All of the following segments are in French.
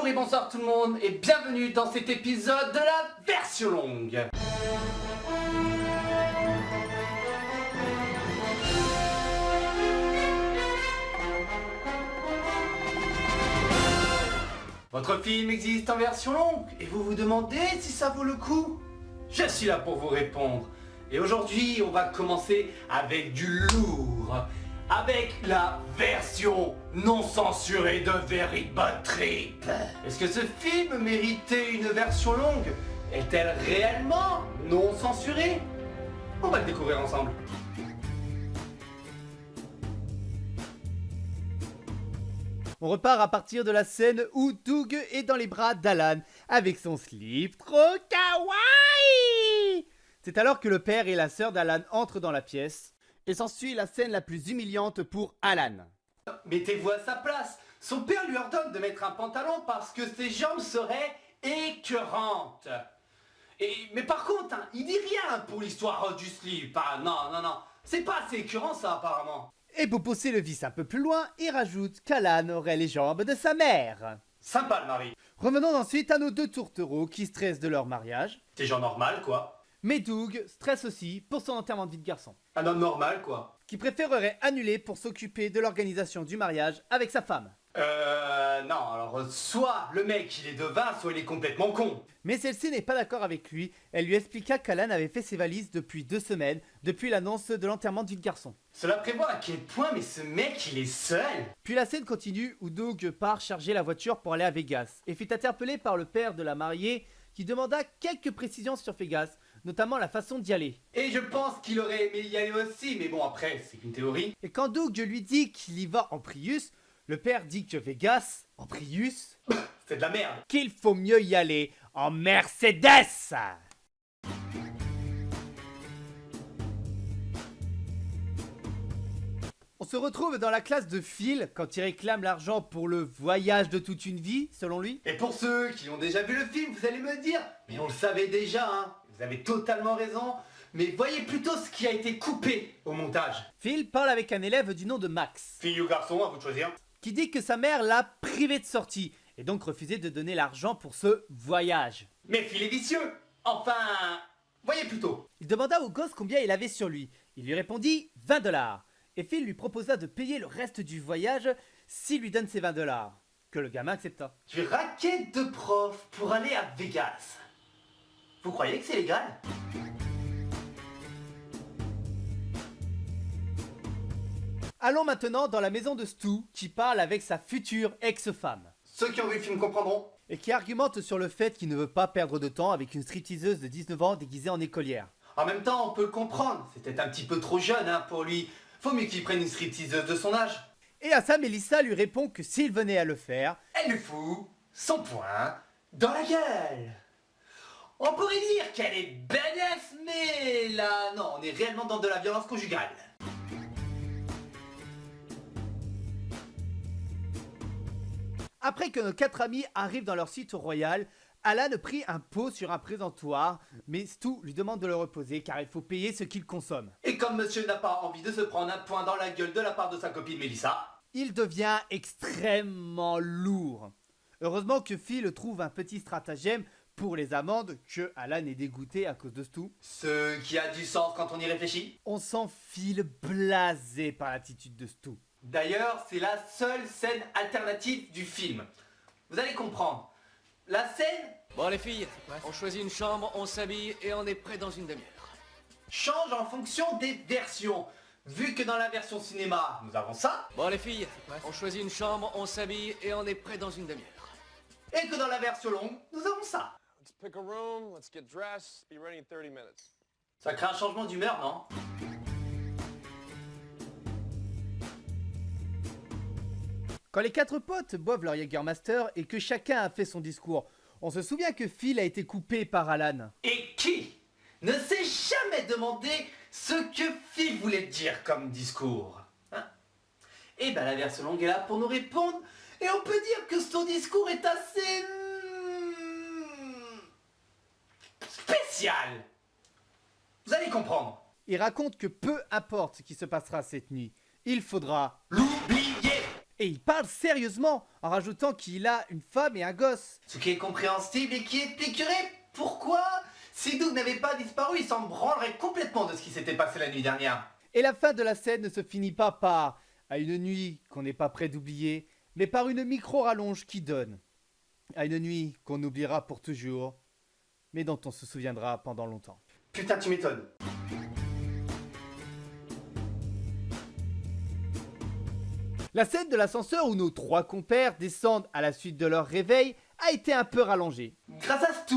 Bonjour et bonsoir tout le monde et bienvenue dans cet épisode de la version longue. Votre film existe en version longue et vous vous demandez si ça vaut le coup? Je suis là pour vous répondre. Et aujourd'hui, on va commencer avec du lourd. Avec la version non censurée de Very Bad Trip. Est-ce que ce film méritait une version longue? Est-elle réellement non censurée? On va le découvrir ensemble. On repart à partir de la scène où Doug est dans les bras d'Alan avec son slip trop kawaii. C'est alors que le père et la sœur d'Alan entrent dans la pièce et s'ensuit la scène la plus humiliante pour Alan. Mettez-vous à sa place. Son père lui ordonne de mettre un pantalon parce que ses jambes seraient écœurantes. Mais par contre, il dit rien pour l'histoire du slip. Ah, non. C'est pas assez écœurant ça apparemment. Et pour pousser le vice un peu plus loin, il rajoute qu'Alan aurait les jambes de sa mère. Sympa le mari. Revenons ensuite à nos deux tourtereaux qui stressent de leur mariage. C'est genre normal quoi. Mais Doug stresse aussi pour son enterrement de vie de garçon, Un homme normal quoi. qui préférerait annuler pour s'occuper de l'organisation du mariage avec sa femme. Non, alors soit le mec il est devin, soit il est complètement con. Mais celle-ci n'est pas d'accord avec lui, elle lui expliqua qu'Alan avait fait ses valises depuis 2 semaines, depuis l'annonce de l'enterrement de vie de garçon. Cela prévoit à quel point, mais ce mec il est seul. Puis la scène continue où Doug part charger la voiture pour aller à Vegas, et fut interpellé par le père de la mariée qui demanda quelques précisions sur Vegas, notamment la façon d'y aller. Et je pense qu'il aurait aimé y aller aussi, mais bon après c'est qu'une théorie. Et quand Doug lui dit qu'il y va en Prius, le père dit que Vegas, en Prius, C'est de la merde. qu'il faut mieux y aller en Mercedes. On se retrouve dans la classe de Phil quand il réclame l'argent pour le voyage de toute une vie, selon lui. Et pour ceux qui ont déjà vu le film, vous allez me dire, mais on le savait déjà, hein. Vous avez totalement raison, mais voyez plutôt ce qui a été coupé au montage. Phil parle avec un élève du nom de Max, Fille ou garçon, à vous de choisir. qui dit que sa mère l'a privé de sortie et donc refusé de donner l'argent pour ce voyage. Mais Phil est vicieux. Enfin, voyez plutôt. Il demanda au gosse combien il avait sur lui. Il lui répondit 20 $. Et Phil lui proposa de payer le reste du voyage s'il lui donne ses 20 $. Que le gamin accepta. Du racket de prof pour aller à Vegas. Vous croyez que c'est légal? Allons maintenant dans la maison de Stu qui parle avec sa future ex-femme. Ceux qui ont vu le film comprendront. Et qui argumente sur le fait qu'il ne veut pas perdre de temps avec une stripteaseuse de 19 ans déguisée en écolière. En même temps, on peut le comprendre. C'était un petit peu trop jeune hein, pour lui. Faut mieux qu'il prenne une stripteaseuse de son âge. Et à ça, Melissa lui répond que s'il venait à le faire, Elle lui fout son poing dans la gueule. On pourrait dire qu'elle est badass, mais là, non, on est réellement dans de la violence conjugale. après que nos 4 amis arrivent dans leur site royal, Alan prit un pot sur un présentoir, mais Stu lui demande de le reposer car il faut payer ce qu'il consomme. Et comme monsieur n'a pas envie de se prendre un poing dans la gueule de la part de sa copine Melissa, Il devient extrêmement lourd. Heureusement que Phil trouve un petit stratagème pour les amendes que Alan est dégoûté à cause de Stu. ce qui a du sens quand on y réfléchit. On s'enfile blasé par l'attitude de Stu. D'ailleurs, c'est la seule scène alternative du film. Vous allez comprendre. La scène Bon les filles, on choisit une chambre, on s'habille et on est prêt dans une demi-heure. change en fonction des versions. Vu que dans la version cinéma, nous avons ça, Bon les filles, on choisit une chambre, on s'habille et on est prêt dans une demi-heure. et que dans la version longue, nous avons ça. Let's pick a room, let's get dressed, be ready in 30 minutes. Ça crée un changement d'humeur, non? Quand les 4 potes boivent leur Jägermaster et que chacun a fait son discours, on se souvient que Phil a été coupé par Alan. Et qui ne s'est jamais demandé ce que Phil voulait dire comme discours, hein? Et ben la version longue est là pour nous répondre, et on peut dire que son discours est assez spécial. Vous allez comprendre. Il raconte que peu importe ce qui se passera cette nuit, il faudra L'oublier. Et il parle sérieusement, en rajoutant qu'il a une femme et un gosse. Ce qui est compréhensible et qui expliquerait pourquoi, si Doug n'avait pas disparu, il s'en branlerait complètement de ce qui s'était passé la nuit dernière. Et la fin de la scène ne se finit pas par « à une nuit qu'on n'est pas prêt d'oublier », mais par une micro-rallonge qui donne « à une nuit qu'on oubliera pour toujours, mais dont on se souviendra pendant longtemps ». Putain, tu m'étonnes. La scène de l'ascenseur où nos 3 compères descendent à la suite de leur réveil a été un peu rallongée. Grâce à Stu.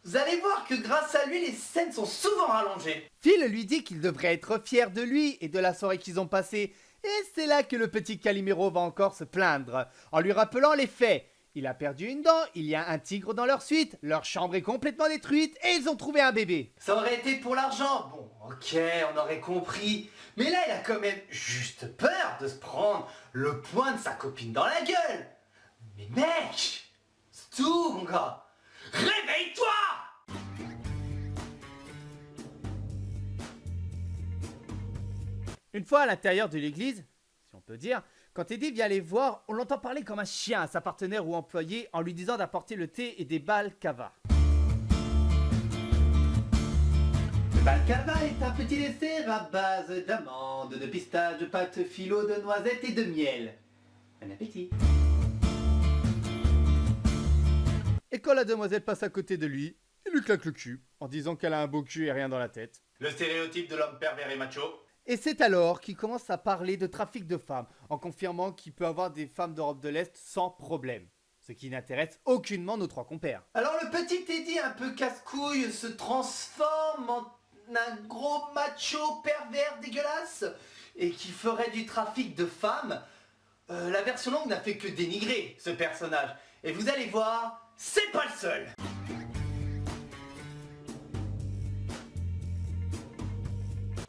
Vous allez voir que grâce à lui, les scènes sont souvent rallongées. Phil lui dit qu'il devrait être fier de lui et de la soirée qu'ils ont passée. Et c'est là que le petit Calimero va encore se plaindre, en lui rappelant les faits. Il a perdu une dent, il y a un tigre dans leur suite, leur chambre est complètement détruite et ils ont trouvé un bébé. Ça aurait été pour l'argent. Bon, ok, on aurait compris. Mais là, il a quand même juste peur de se prendre le poing de sa copine dans la gueule. Mais mec, c'est tout, mon gars. Réveille-toi! Une fois à l'intérieur de l'église, si on peut dire, quand Eddie vient les voir, on l'entend parler comme un chien à sa partenaire ou employé en lui disant d'apporter le thé et des balles cava. Le balcava est un petit dessert à base d'amandes, de pistaches, de pâte philo, de noisettes et de miel. Bon appétit. Et quand la demoiselle passe à côté de lui, il lui claque le cul en disant qu'elle a un beau cul et rien dans la tête. Le stéréotype de l'homme pervers et macho. Et c'est alors qu'il commence à parler de trafic de femmes, en confirmant qu'il peut avoir des femmes d'Europe de l'Est sans problème. Ce qui n'intéresse aucunement nos 3 compères. Alors le petit Teddy un peu casse-couille se transforme en un gros macho pervers dégueulasse et qui ferait du trafic de femmes. La version longue n'a fait que dénigrer ce personnage. Et vous allez voir, c'est pas le seul.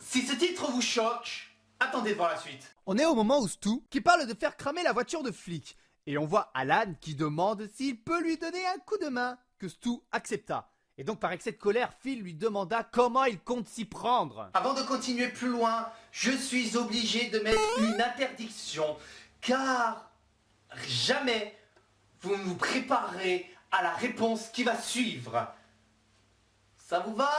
Si ce titre vous choque, attendez de voir la suite. On est au moment où Stu qui parle de faire cramer la voiture de flic. Et on voit Alan qui demande s'il peut lui donner un coup de main, que Stu accepta. Et donc par excès de colère, Phil lui demanda comment il compte s'y prendre. Avant de continuer plus loin, je suis obligé de mettre une interdiction, car jamais vous ne vous préparerez à la réponse qui va suivre. Ça vous va?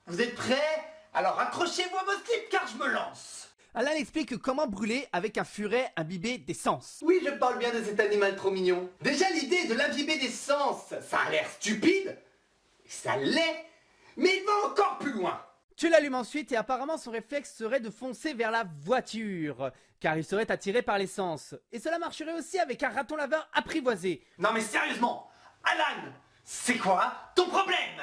Vous êtes prêts? Alors accrochez-vous à vos slips car je me lance. Alan explique comment brûler avec un furet imbibé d'essence. Oui, je parle bien de cet animal trop mignon. Déjà l'idée de l'imbiber d'essence, ça a l'air stupide, ça l'est, mais il va encore plus loin. Tu l'allumes ensuite et apparemment son réflexe serait de foncer vers la voiture, car il serait attiré par l'essence. Et cela marcherait aussi avec un raton laveur apprivoisé. Non mais sérieusement, Alan, c'est quoi ton problème?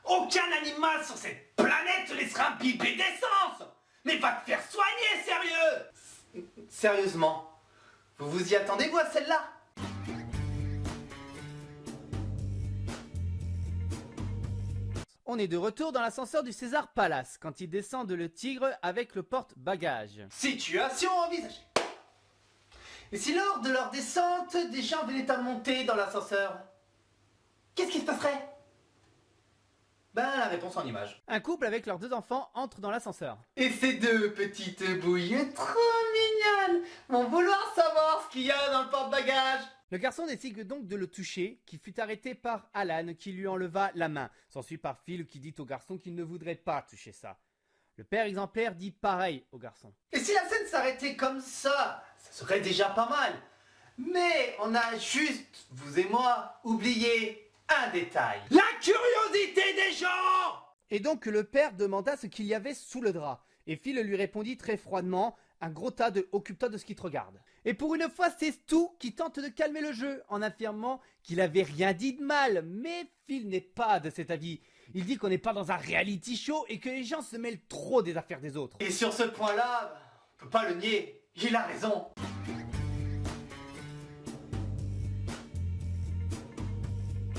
Aucun animal sur cette planète te laissera imbiber d'essence. Mais va te faire soigner, sérieux. Sérieusement, vous vous y attendez-vous à celle-là? On est de retour dans l'ascenseur du César Palace, quand ils descendent le tigre avec le porte-bagages. Situation envisagée. Et si lors de leur descente, des gens venaient à monter dans l'ascenseur, qu'est-ce qui se passerait? Ben, la réponse en image. Un couple avec leurs 2 enfants entre dans l'ascenseur. Et ces 2 petites bouilles trop mignonnes vont vouloir savoir ce qu'il y a dans le porte-bagages. Le garçon décide donc de le toucher, qui fut arrêté par Alan qui lui enleva la main. S'ensuit par Phil qui dit au garçon qu'il ne voudrait pas toucher ça. Le père exemplaire dit pareil au garçon. Et si la scène s'arrêtait comme ça serait déjà pas mal. Mais on a juste, vous et moi, oublié un détail. La curiosité des gens! Et donc le père demanda ce qu'il y avait sous le drap. Et Phil lui répondit très froidement, un gros tas de « occupe-toi de ce qui te regarde ». Et pour une fois, c'est Stu qui tente de calmer le jeu en affirmant qu'il avait rien dit de mal. Mais Phil n'est pas de cet avis. Il dit qu'on n'est pas dans un reality show et que les gens se mêlent trop des affaires des autres. Et sur ce point-là, on peut pas le nier, il a raison.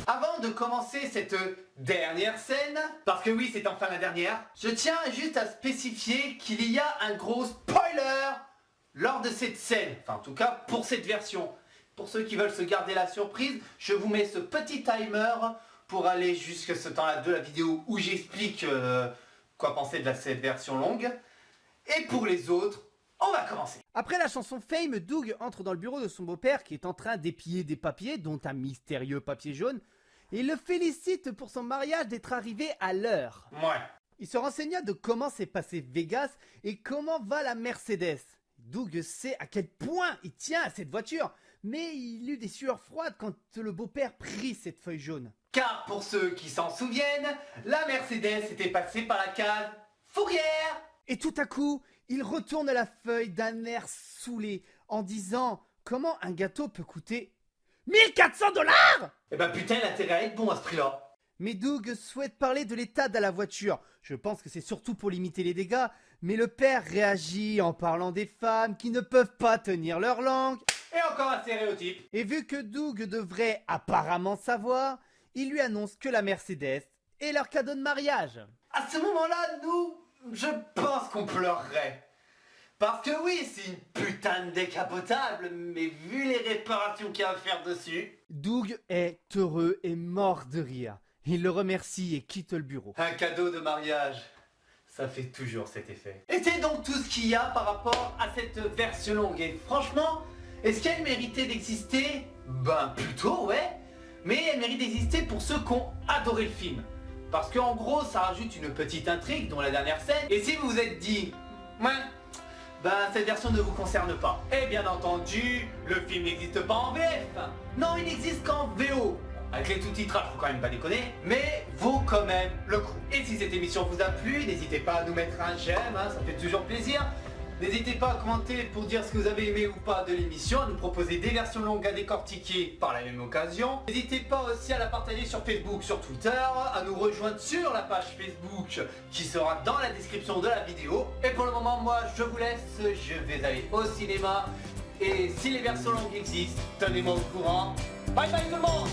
Avant de commencer cette dernière scène, parce que oui, c'est enfin la dernière, je tiens juste à spécifier qu'il y a un gros spoiler lors de cette scène, enfin en tout cas pour cette version. Pour ceux qui veulent se garder la surprise, je vous mets ce petit timer pour aller jusqu'à ce temps-là de la vidéo où j'explique quoi penser de cette version longue. Et pour les autres, on va commencer. Après la chanson Fame, Doug entre dans le bureau de son beau-père qui est en train d'épier des papiers, dont un mystérieux papier jaune, et le félicite pour son mariage d'être arrivé à l'heure. Ouais. Il se renseigna de comment s'est passé Vegas et comment va la Mercedes. Doug sait à quel point il tient à cette voiture, mais il eut des sueurs froides quand le beau-père prit cette feuille jaune. Car pour ceux qui s'en souviennent, la Mercedes était passée par la case fourrière. Et tout à coup, il retourne la feuille d'un air saoulé en disant comment un gâteau peut coûter 1400 $. Eh ben putain, l'intérêt à être bon à ce prix-là. Mais Doug souhaite parler de l'état de la voiture. Je pense que c'est surtout pour limiter les dégâts, mais le père réagit en parlant des femmes qui ne peuvent pas tenir leur langue. Et encore un stéréotype. Et vu que Doug devrait apparemment savoir, il lui annonce que la Mercedes est leur cadeau de mariage. À ce moment-là, nous, je pense qu'on pleurerait. Parce que oui, c'est une putain de décapotable, mais vu les réparations qu'il y a à faire dessus... Doug est heureux et mort de rire. Il le remercie et quitte le bureau. Un cadeau de mariage, ça fait toujours cet effet. Et c'est donc tout ce qu'il y a par rapport à cette version longue. Et franchement, est-ce qu'elle méritait d'exister? Ben plutôt, ouais. Mais elle mérite d'exister pour ceux qui ont adoré le film. Parce qu'en gros, ça rajoute une petite intrigue, dont la dernière scène. Et si vous vous êtes dit, ouais, ben cette version ne vous concerne pas. Et bien entendu, le film n'existe pas en VF. Non, il n'existe qu'en VO. Avec les sous-titrages, faut quand même pas déconner, mais vaut quand même le coup. Et si cette émission vous a plu, n'hésitez pas à nous mettre un j'aime, hein, ça fait toujours plaisir. N'hésitez pas à commenter pour dire ce que vous avez aimé ou pas de l'émission, à nous proposer des versions longues à décortiquer par la même occasion. N'hésitez pas aussi à la partager sur Facebook, sur Twitter, à nous rejoindre sur la page Facebook qui sera dans la description de la vidéo. Et pour le moment, moi, je vous laisse, je vais aller au cinéma. Et si les versions longues existent, tenez-moi au courant. Bye bye tout le monde!